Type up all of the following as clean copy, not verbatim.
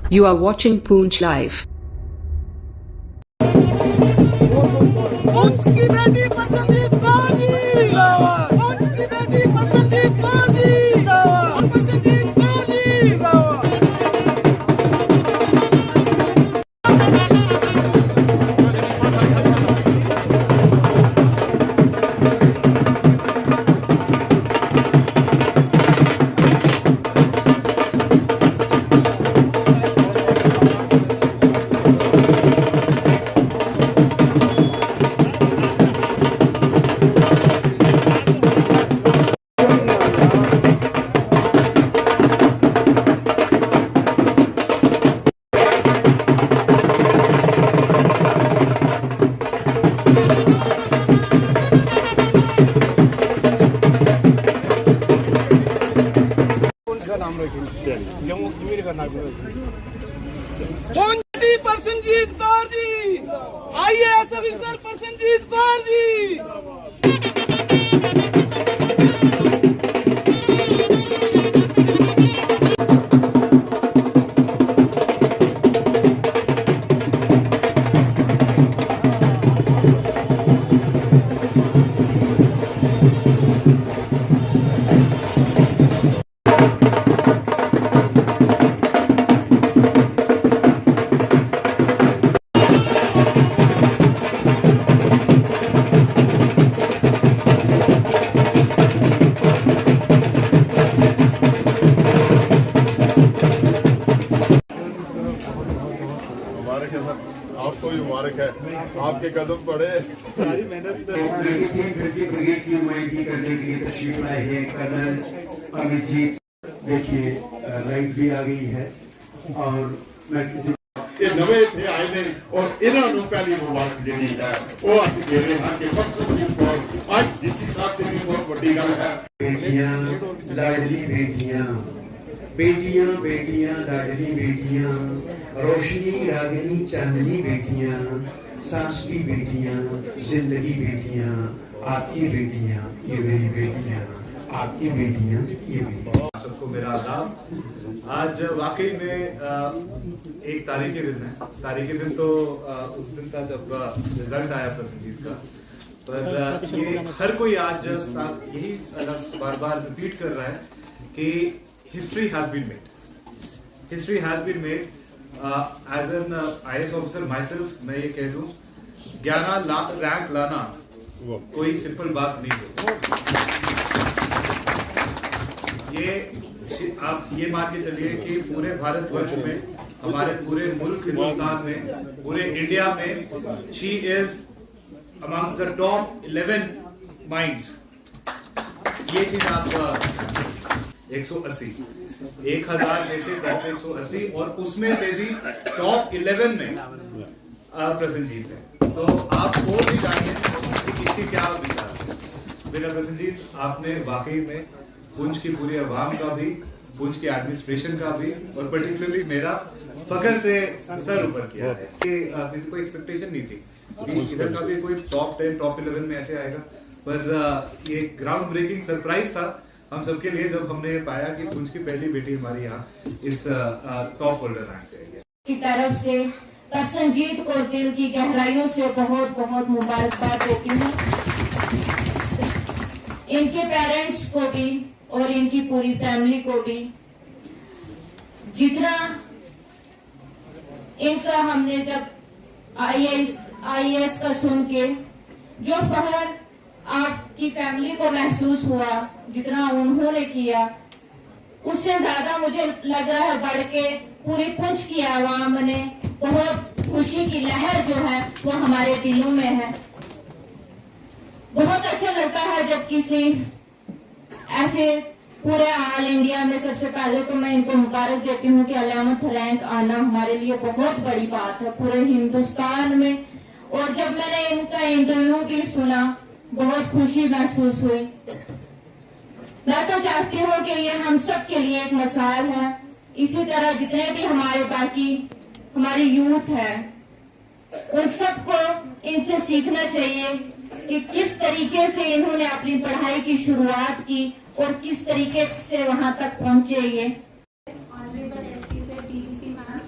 You are watching Poonch Live. पूंछ की बेटी पसंदीद बाजी, पूंछ की बेटी पसंदीद बाजी, और पसंदीद बाजी। पूंछी परसनजीत कौर जी, IAS ऑफिसर परसनजीत कौर जी। मुबारक है सर, आपको भी मुबारक है, आपके कदम पड़े। सारी मेहनत ब्रिगेड की नुमाइंदगी करने के लिए तशरीफ लाए हैं कर्नल अमित जी। देखिए लाइट भी आ गई है और मैं किसी ये नवे थे आए ने और इन्होंने पहली मुबारक देनी है वो असि दे रहे हैं कि परसनजीत कौर आज डीसी साहब की बहुत बड़ी गल है। बेटियां लाडली बेटियां, बेटियां बेटियां लाडली बेटियां, रोशनी रागनी चांदनी बेटियां, सास की बेटियां, जिंदगी बेटियां, आपकी बेटियां, ये मेरी बेटियां, आपकी बेटियां, ये मेरी। सबको मेरा आदाब। आज वाकई में एक तारीखी दिन है। तारीखी दिन तो उस दिन था जब रिजल्ट आया परसनजीत का, पर ये हर कोई आज यही बार बार रिपीट कर रहा है कि history has been made. History has been made as an IAS officer myself. मैं ये कह दूं 11 रैंक लाना कोई सिंपल बात नहीं है। आप ये मान के चलिए कि पूरे भारतवर्ष में, हमारे पूरे मुल्क हिंदुस्तान में, पूरे इंडिया में she is amongst the top 11 minds. ये चीज आप 180 1000 में से टॉप 180 और उसमें से भी टॉप 11 में प्रसन्नजीत है। तो आप और भी जानिए कि इसके क्या विचार है। मेरा प्रसन्नजीत, आपने वाकई में पुंछ की पूरी अवाम का भी, पुंछ के एडमिनिस्ट्रेशन का भी और पर्टिकुलरली मेरा फखर से सर ऊपर किया है। किसी को एक्सपेक्टेशन नहीं थी इधर का भी कोई टॉप 10 टॉप 11 में ऐसे आएगा, पर ये ग्राउंड ब्रेकिंग सरप्राइज था हम सबके लिए जब हमने पाया कि पुंछ की पहली बेटी हमारी यहाँ इस टॉप होल्डर रैंक से आई है। की तरफ से परसनजीत को दिल की गहराइयों से बहुत बहुत मुबारकबाद देती हूँ। इनके पेरेंट्स को भी और इनकी पूरी फैमिली को भी। जितना इनका हमने जब IAS का सुन के जो फखर आपकी फैमिली को महसूस हुआ, जितना उन्होंने किया, उससे ज्यादा मुझे लग रहा है बढ़ के पूरी पुंछ की आवाम ने बहुत खुशी की लहर जो है वो हमारे दिलों में है। बहुत अच्छा लगता है जब किसी ऐसे पूरे ऑल इंडिया में, सबसे पहले तो मैं इनको मुबारक देती हूँ कि 11th रैंक आना हमारे लिए बहुत बड़ी बात है पूरे हिंदुस्तान में। और जब मैंने इनका इंटरव्यू भी सुना बहुत खुशी महसूस हुई। मैं तो चाहती हूँ कि ये हम सब के लिए एक मिसाल है। इसी तरह जितने भी हमारे बाकी हमारी यूथ है उन सबको इनसे सीखना चाहिए कि किस तरीके से इन्होंने अपनी पढ़ाई की शुरुआत की और किस तरीके से वहां तक पहुंचे। ये ऑनरेबल एसपी से DDC मैम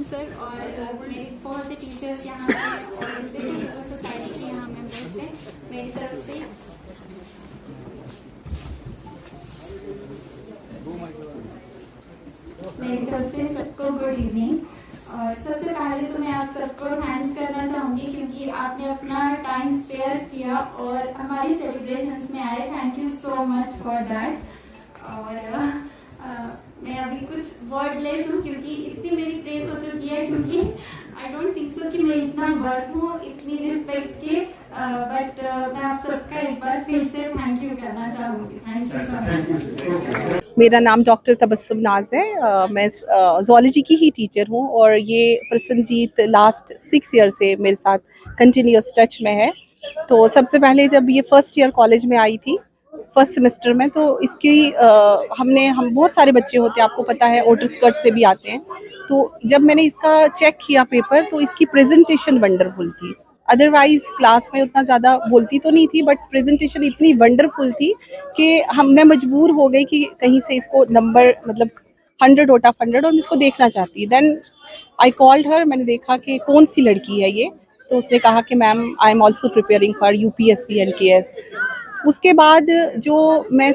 सर और मेरे बहुत से टीचर्स यहाँ पे हैं और जितने भी सिविल सोसाइटी के यहाँ मेंबर्स हैं, मेरी तरफ से सबको गुड इवनिंग। और सबसे पहले तो मैं आप सबको थैंक्स करना चाहूँगी क्योंकि आपने अपना टाइम स्पेयर किया और हमारी सेलिब्रेशंस में आए। Thank you so much for that. और मैं अभी कुछ वर्डलेस हूँ क्योंकि इतनी मेरी प्रेज हो चुकी है, क्योंकि आई डोंट थिंक सो कि मैं इतना वर्थ हूँ इतनी रिस्पेक्ट के। बट मैं आप सबका एक बार फिर से थैंक यू करना चाहूँगी। Thank you so much. मेरा नाम डॉक्टर तबस्सुम नाज है। मैं ज़ूलॉजी की ही टीचर हूँ और ये प्रसन्नजीत लास्ट 6 ईयर से मेरे साथ कंटिन्यूस टच में है। तो सबसे पहले जब ये फर्स्ट ईयर कॉलेज में आई थी, फर्स्ट सेमेस्टर में, तो इसकी हम बहुत सारे बच्चे होते हैं, आपको पता है, ओटर स्कर्ट से भी आते हैं। तो जब मैंने इसका चेक किया पेपर, तो इसकी प्रेजेंटेशन वंडरफुल थी। अदरवाइज़ क्लास में उतना ज़्यादा बोलती तो नहीं थी, बट प्रेजेंटेशन इतनी वंडरफुल थी कि मैं मजबूर हो गई कि कहीं से इसको नंबर मतलब 100 आउट ऑफ 100 और मैं इसको देखना चाहती। देन आई कॉल्ड हर, मैंने देखा कि कौन सी लड़की है ये। तो उसने कहा कि ma'am I am also preparing for UPSC and KS। उसके बाद जो मैं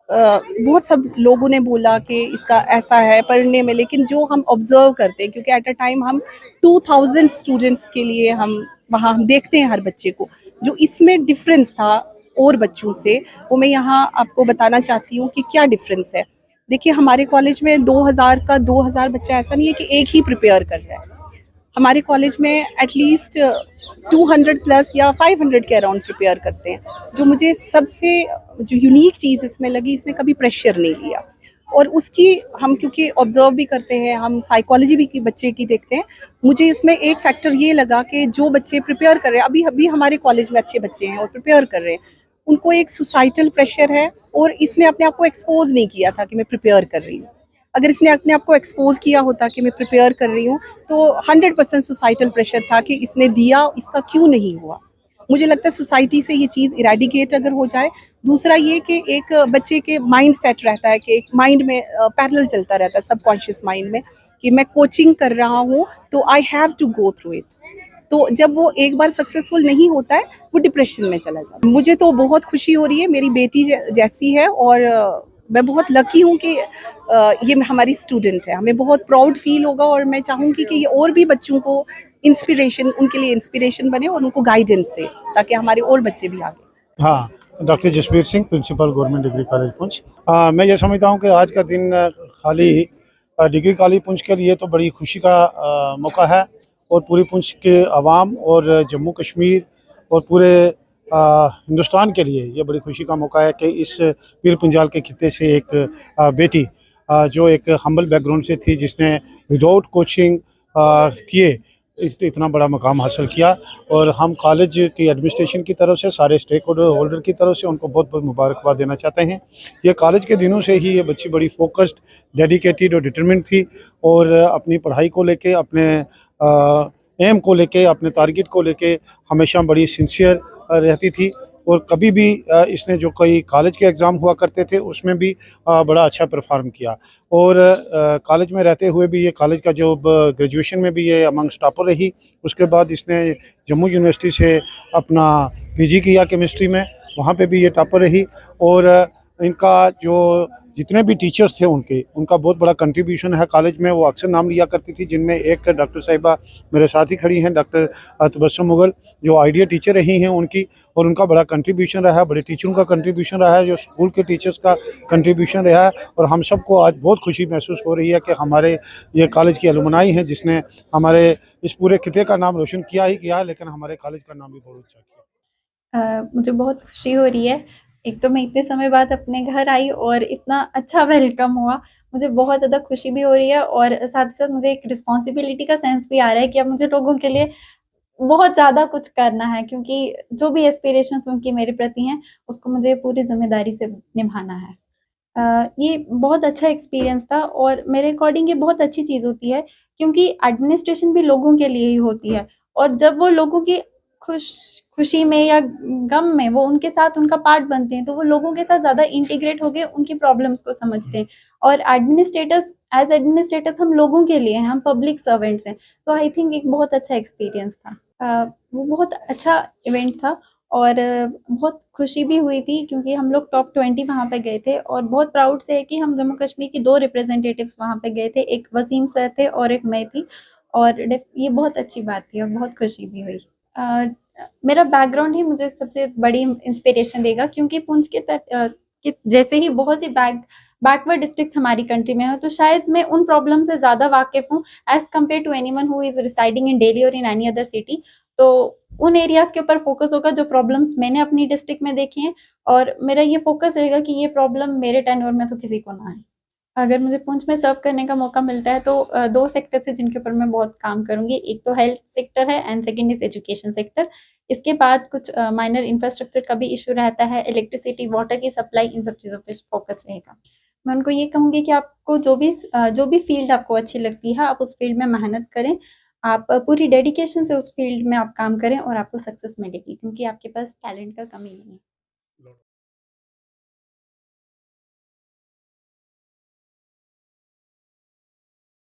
बहुत सब लोगों ने बोला कि इसका ऐसा है पढ़ने में, लेकिन जो हम ऑब्जर्व करते हैं, क्योंकि एट अ टाइम हम 2000 स्टूडेंट्स के लिए हम वहाँ हम देखते हैं हर बच्चे को, जो इसमें डिफरेंस था और बच्चों से, वो मैं यहाँ आपको बताना चाहती हूँ कि क्या डिफरेंस है। देखिए, हमारे कॉलेज में 2000 बच्चा ऐसा नहीं है कि एक ही प्रिपेयर कर रहा है। हमारे कॉलेज में एटलीस्ट 200 प्लस या 500 के अराउंड प्रिपेयर करते हैं। जो मुझे सबसे जो यूनिक चीज़ इसमें लगी, इसने कभी प्रेशर नहीं लिया। और उसकी हम क्योंकि ऑब्जर्व भी करते हैं, हम साइकोलॉजी भी की बच्चे की देखते हैं, मुझे इसमें एक फैक्टर ये लगा कि जो बच्चे प्रिपेयर कर रहे हैं, अभी हमारे कॉलेज में अच्छे बच्चे हैं और प्रिपेयर कर रहे हैं, उनको एक सोसाइटल प्रेशर है और इसने अपने आप को एक्सपोज नहीं किया था कि मैं प्रिपेयर कर रही हूँ। अगर इसने अपने आप को एक्सपोज किया होता कि मैं प्रिपेयर कर रही हूँ, तो 100% सोसाइटल प्रेशर था कि इसने दिया, इसका क्यों नहीं हुआ। मुझे लगता है सोसाइटी से ये चीज़ इरेडिकेट अगर हो जाए। दूसरा ये कि एक बच्चे के माइंड सेट रहता है कि एक माइंड में पैरेलल चलता रहता है, सबकॉन्शियस माइंड में, कि मैं कोचिंग कर रहा हूँ तो I have to go through it. तो जब वो एक बार सक्सेसफुल नहीं होता है, वो डिप्रेशन में चला जाता है। मुझे तो बहुत खुशी हो रही है, मेरी बेटी जैसी है और मैं बहुत लकी हूँ कि ये हमारी स्टूडेंट है। हमें बहुत प्राउड फील होगा और मैं चाहूँगी कि ये और भी बच्चों को इंस्पिरेशन, उनके लिए इंस्पिरेशन बने और उनको गाइडेंस दे, ताकि हमारे और बच्चे भी आगे। हाँ, doctor Jasbir Singh, principal government degree college Poonch. मैं ये समझता हूँ कि आज का दिन खाली डिग्री कॉलेज पुंछ के लिए तो बड़ी खुशी का मौका है, और पूरी पुंछ के अवाम और जम्मू कश्मीर और पूरे हिंदुस्तान के लिए ये बड़ी खुशी का मौका है कि इस पीर पंजाल के खित्ते से एक बेटी जो एक हम्बल बैकग्राउंड से थी, जिसने विदाउट कोचिंग किए इतना बड़ा मकाम हासिल किया। और हम कॉलेज की एडमिनिस्ट्रेशन की तरफ से, सारे स्टेक होल्डर की तरफ से उनको बहुत बहुत मुबारकबाद देना चाहते हैं। ये कॉलेज के दिनों से ही ये बच्ची बड़ी फोकस्ड, डेडिकेटेड और डिटरमिन्ड थी, और अपनी पढ़ाई को लेके, अपने एम को लेके, अपने टारगेट को लेके हमेशा बड़ी सिंसियर रहती थी। और कभी भी इसने जो कोई कॉलेज के एग्ज़ाम हुआ करते थे उसमें भी बड़ा अच्छा परफॉर्म किया। और कॉलेज में रहते हुए भी ये कॉलेज का जो ग्रेजुएशन में भी ये अमंगस्ट टॉपर रही। उसके बाद इसने जम्मू यूनिवर्सिटी से अपना PG किया केमिस्ट्री में, वहाँ पे भी ये टॉपर रही। और इनका जो जितने भी टीचर्स थे उनका बहुत बड़ा कंट्रीब्यूशन है कॉलेज में। वो अक्सर नाम लिया करती थी, जिनमें एक डॉक्टर साहिबा मेरे साथ ही खड़ी हैं, डॉक्टर तबस्सुम मुगल, जो आइडिया टीचर रही हैं उनकी, और उनका बड़ा कंट्रीब्यूशन रहा है, बड़े टीचरों का कंट्रीब्यूशन रहा है, जो स्कूल के टीचर्स का कंट्रीब्यूशन रहा है। और हम सबको आज बहुत खुशी महसूस हो रही है कि हमारे ये कॉलेज की अलुमनाई हैं, जिसने हमारे इस पूरे खिते का नाम रोशन किया ही किया, लेकिन हमारे कॉलेज का नाम भी बहुत अच्छा किया। मुझे बहुत खुशी हो रही है। एक तो मैं इतने समय बाद अपने घर आई और इतना अच्छा वेलकम हुआ, मुझे बहुत ज़्यादा खुशी भी हो रही है। और साथ ही साथ मुझे एक रिस्पॉन्सिबिलिटी का सेंस भी आ रहा है कि अब मुझे लोगों के लिए बहुत ज़्यादा कुछ करना है, क्योंकि जो भी एस्पिरेशंस उनकी मेरे प्रति हैं, उसको मुझे पूरी ज़िम्मेदारी से निभाना है। ये बहुत अच्छा एक्सपीरियंस था और मेरे अकॉर्डिंग ये बहुत अच्छी चीज़ होती है, क्योंकि एडमिनिस्ट्रेशन भी लोगों के लिए ही होती है। और जब वो लोगों की खुशी में या गम में वो उनके साथ उनका पार्ट बनते हैं, तो वो लोगों के साथ ज़्यादा इंटीग्रेट होके उनकी प्रॉब्लम्स को समझते हैं। और एडमिनिस्ट्रेटर्स हम लोगों के लिए हैं, हम पब्लिक सर्वेंट्स हैं। तो आई थिंक एक बहुत अच्छा एक्सपीरियंस था। वो बहुत अच्छा इवेंट था और बहुत खुशी भी हुई थी क्योंकि हम लोग टॉप 20 वहाँ पे गए थे और बहुत प्राउड से है कि हम जम्मू कश्मीर की 2 रिप्रेजेंटेटिव्स वहाँ पे गए थे। एक वसीम सर थे और एक मैं थी और ये बहुत अच्छी बात थी और बहुत खुशी भी हुई। मेरा बैकग्राउंड ही मुझे सबसे बड़ी इंस्पिरेशन देगा क्योंकि पुंछ के जैसे ही बहुत सी बैकवर्ड डिस्ट्रिक्ट्स हमारी कंट्री में हो, तो शायद मैं उन प्रॉब्लम से ज़्यादा वाकिफ़ हूँ as compared to anyone who is residing in Delhi और इन एनी अदर सिटी। तो उन एरियाज़ के ऊपर फोकस होगा जो प्रॉब्लम्स मैंने अपनी डिस्ट्रिक्ट में देखी हैं और मेरा ये फोकस रहेगा कि ये प्रॉब्लम मेरे टेन्योर में तो किसी को ना आए। अगर मुझे पुंछ में सर्व करने का मौका मिलता है तो 2 सेक्टर्स हैं जिनके ऊपर मैं बहुत काम करूँगी। एक तो हेल्थ सेक्टर है and second is education sector. इसके बाद कुछ माइनर इंफ्रास्ट्रक्चर का भी इश्यू रहता है, इलेक्ट्रिसिटी, वाटर की सप्लाई, इन सब चीज़ों पे फोकस रहेगा। मैं उनको ये कहूँगी कि आपको जो भी फ़ील्ड आपको अच्छी लगती है, आप उस फ़ील्ड में मेहनत करें। आप पूरी डेडिकेशन से उस फ़ील्ड में आप काम करें और आपको सक्सेस मिलेगी क्योंकि आपके पास टैलेंट का कमी नहीं है।